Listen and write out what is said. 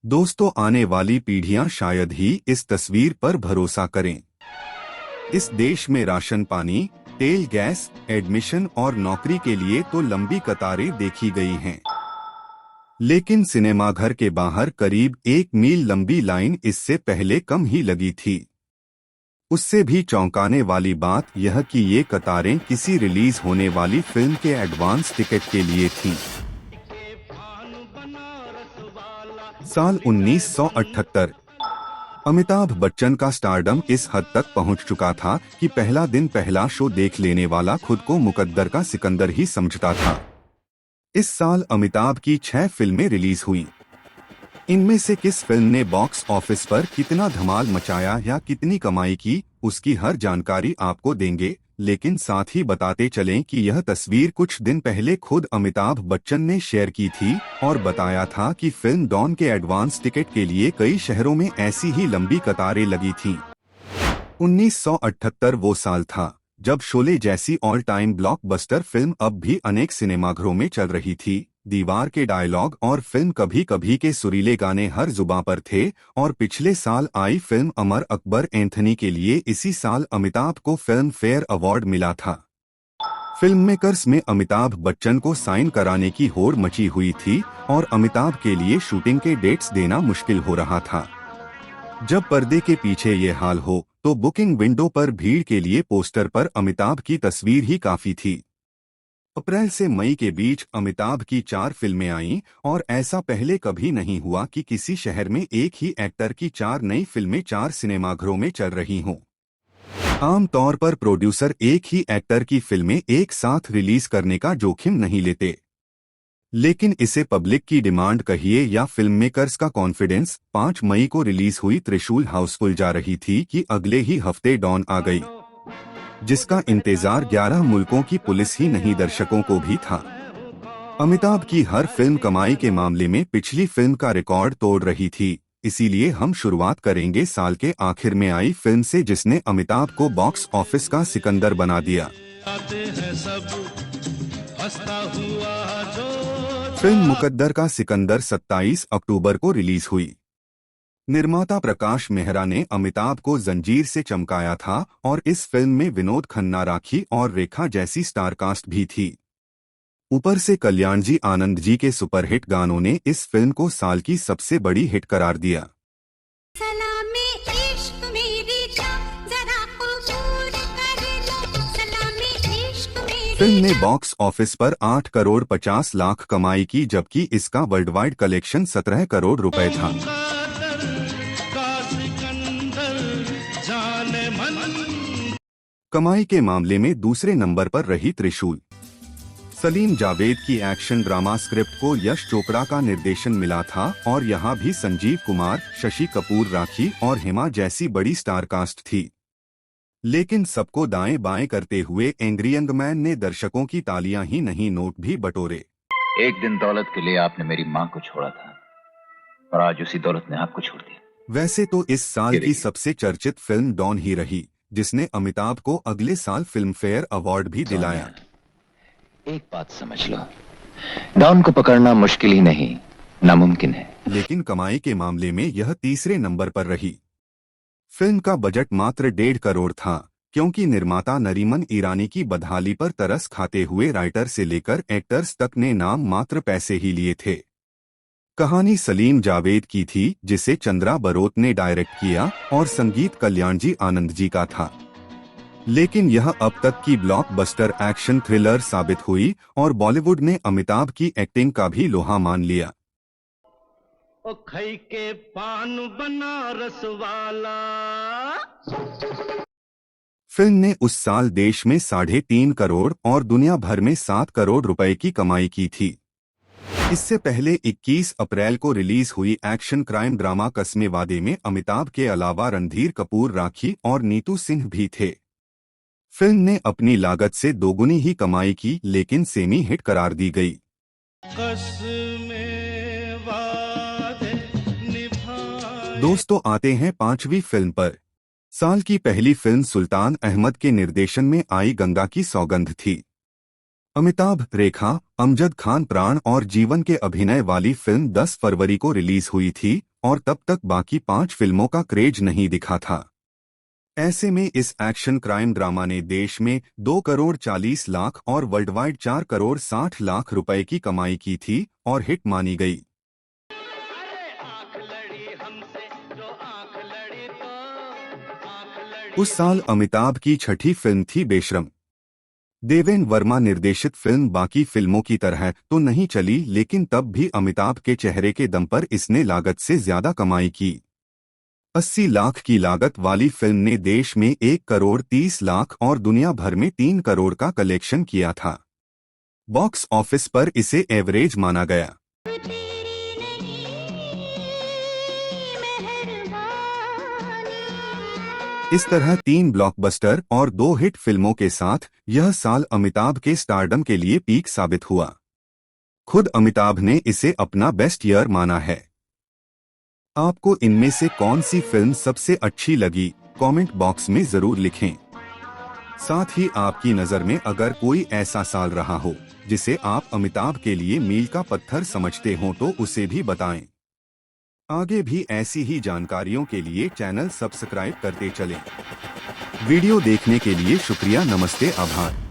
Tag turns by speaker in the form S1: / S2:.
S1: दोस्तों, आने वाली पीढ़ियां शायद ही इस तस्वीर पर भरोसा करें। इस देश में राशन पानी, तेल, गैस, एडमिशन और नौकरी के लिए तो लंबी कतारें देखी गई हैं। लेकिन सिनेमाघर के बाहर करीब 1 मील लंबी लाइन इससे पहले कम ही लगी थी। उससे भी चौंकाने वाली बात यह कि ये कतारें किसी रिलीज होने वाली फिल्म के एडवांस टिकट के लिए थीं। साल 1978। अमिताभ बच्चन का स्टारडम इस हद तक पहुंच चुका था कि पहला दिन पहला शो देख लेने वाला खुद को मुकद्दर का सिकंदर ही समझता था। इस साल अमिताभ की 6 फिल्में रिलीज हुई। इनमें से किस फिल्म ने बॉक्स ऑफिस पर कितना धमाल मचाया या कितनी कमाई की, उसकी हर जानकारी आपको देंगे। लेकिन साथ ही बताते चलें कि यह तस्वीर कुछ दिन पहले खुद अमिताभ बच्चन ने शेयर की थी और बताया था कि फिल्म डॉन के एडवांस टिकट के लिए कई शहरों में ऐसी ही लंबी कतारें लगी थीं। 1978 वो साल था जब शोले जैसी ऑल टाइम ब्लॉकबस्टर फिल्म अब भी अनेक सिनेमाघरों में चल रही थी। दीवार के डायलॉग और फिल्म कभी कभी के सुरीले गाने हर जुबां पर थे और पिछले साल आई फिल्म अमर अकबर एंथनी के लिए इसी साल अमिताभ को फिल्म फेयर अवार्ड मिला था। फिल्म मेकर्स में अमिताभ बच्चन को साइन कराने की होड़ मची हुई थी और अमिताभ के लिए शूटिंग के डेट्स देना मुश्किल हो रहा था। जब पर्दे के पीछे ये हाल हो तो बुकिंग विंडो पर भीड़ के लिए पोस्टर पर अमिताभ की तस्वीर ही काफी थी। अप्रैल से मई के बीच अमिताभ की 4 फिल्में आईं और ऐसा पहले कभी नहीं हुआ कि किसी शहर में एक ही एक्टर की 4 नई फिल्में 4 सिनेमाघरों में चल रही हों। आमतौर पर प्रोड्यूसर एक ही एक्टर की फिल्में एक साथ रिलीज करने का जोखिम नहीं लेते, लेकिन इसे पब्लिक की डिमांड कहिए या फिल्म मेकर्स का कॉन्फिडेंस। 5 मई को रिलीज हुई त्रिशूल हाउसफुल जा रही थी कि अगले ही हफ्ते डॉन आ गई, जिसका इंतजार 11 मुल्कों की पुलिस ही नहीं दर्शकों को भी था। अमिताभ की हर फिल्म कमाई के मामले में पिछली फिल्म का रिकॉर्ड तोड़ रही थी। इसीलिए हम शुरुआत करेंगे साल के आखिर में आई फिल्म से जिसने अमिताभ को बॉक्स ऑफिस का सिकंदर बना दिया। फिल्म मुकद्दर का सिकंदर 27 अक्टूबर को रिलीज हुई। निर्माता प्रकाश मेहरा ने अमिताभ को जंजीर से चमकाया था और इस फिल्म में विनोद खन्ना, राखी और रेखा जैसी स्टारकास्ट भी थी। ऊपर से कल्याण जी आनंद जी के सुपरहिट गानों ने इस फिल्म को साल की सबसे बड़ी हिट करार दिया। फिल्म ने बॉक्स ऑफिस पर 8 करोड़ 50 लाख कमाई की, जबकि इसका वर्ल्ड वाइड कलेक्शन 17 करोड़ रुपए था। कमाई के मामले में दूसरे नंबर पर रही त्रिशूल। सलीम जावेद की एक्शन ड्रामा स्क्रिप्ट को यश चोपड़ा का निर्देशन मिला था और यहाँ भी संजीव कुमार, शशि कपूर, राखी और हेमा जैसी बड़ी स्टारकास्ट थी। लेकिन सबको दाएं बाएं करते हुए एंग्री यंग मैन ने दर्शकों की तालियां ही नहीं, नोट भी बटोरे।
S2: एक दिन दौलत के लिए आपने मेरी माँ को छोड़ा था और आज उसी दौलत ने आपको छोड़ दिया।
S1: वैसे तो इस साल की सबसे चर्चित फिल्म डॉन ही रही, जिसने अमिताभ को अगले साल फिल्म फेयर अवार्ड भी दिलाया।
S2: एक बात समझ लो, डॉन को पकड़ना मुश्किल ही नहीं, नामुमकिन है।
S1: लेकिन कमाई के मामले में यह तीसरे नंबर पर रही। फिल्म का बजट मात्र 1.5 करोड़ था, क्योंकि निर्माता नरीमन ईरानी की बदहाली पर तरस खाते हुए राइटर से लेकर एक्टर्स तक ने नाम मात्र पैसे ही लिए थे। कहानी सलीम जावेद की थी, जिसे चंद्रा बरोत ने डायरेक्ट किया और संगीत कल्याण जी आनंद जी का था। लेकिन यह अब तक की ब्लॉकबस्टर एक्शन थ्रिलर साबित हुई और बॉलीवुड ने अमिताभ की एक्टिंग का भी लोहा मान लिया।
S3: ओ खई के पान बनारस वाला।
S1: फिल्म ने उस साल देश में 3.5 करोड़ और दुनिया भर में 7 करोड़ रुपए की कमाई की थी। इससे पहले 21 अप्रैल को रिलीज हुई एक्शन क्राइम ड्रामा कसमे वादे में अमिताभ के अलावा रणधीर कपूर, राखी और नीतू सिंह भी थे। फिल्म ने अपनी लागत से दोगुनी ही कमाई की, लेकिन सेमी हिट करार दी गई। दोस्तों, आते हैं 5वीं फिल्म पर। साल की पहली फिल्म सुल्तान अहमद के निर्देशन में आई गंगा की सौगंध थी। अमिताभ, रेखा, अमजद खान, प्राण और जीवन के अभिनय वाली फिल्म 10 फरवरी को रिलीज हुई थी और तब तक बाकी 5 फिल्मों का क्रेज नहीं दिखा था। ऐसे में इस एक्शन क्राइम ड्रामा ने देश में 2 करोड़ 40 लाख और वर्ल्ड वाइड 4 करोड़ 60 लाख रुपए की कमाई की थी और हिट मानी गई। उस साल अमिताभ की छठी फिल्म थी बेशरम। देवेंद्र वर्मा निर्देशित फिल्म बाकी फिल्मों की तरह तो नहीं चली, लेकिन तब भी अमिताभ के चेहरे के दम पर इसने लागत से ज्यादा कमाई की। 80 लाख की लागत वाली फिल्म ने देश में 1 करोड़ 30 लाख और दुनिया भर में 3 करोड़ का कलेक्शन किया था। बॉक्स ऑफिस पर इसे एवरेज माना गया। इस तरह 3 ब्लॉकबस्टर और 2 हिट फिल्मों के साथ यह साल अमिताभ के स्टारडम के लिए पीक साबित हुआ। खुद अमिताभ ने इसे अपना बेस्ट ईयर माना है। आपको इनमें से कौन सी फिल्म सबसे अच्छी लगी, कमेंट बॉक्स में जरूर लिखें। साथ ही आपकी नज़र में अगर कोई ऐसा साल रहा हो जिसे आप अमिताभ के लिए मील का पत्थर समझते हो तो उसे भी बताएं। आगे भी ऐसी ही जानकारियों के लिए चैनल सब्सक्राइब करते चलें। वीडियो देखने के लिए शुक्रिया, नमस्ते, आभार।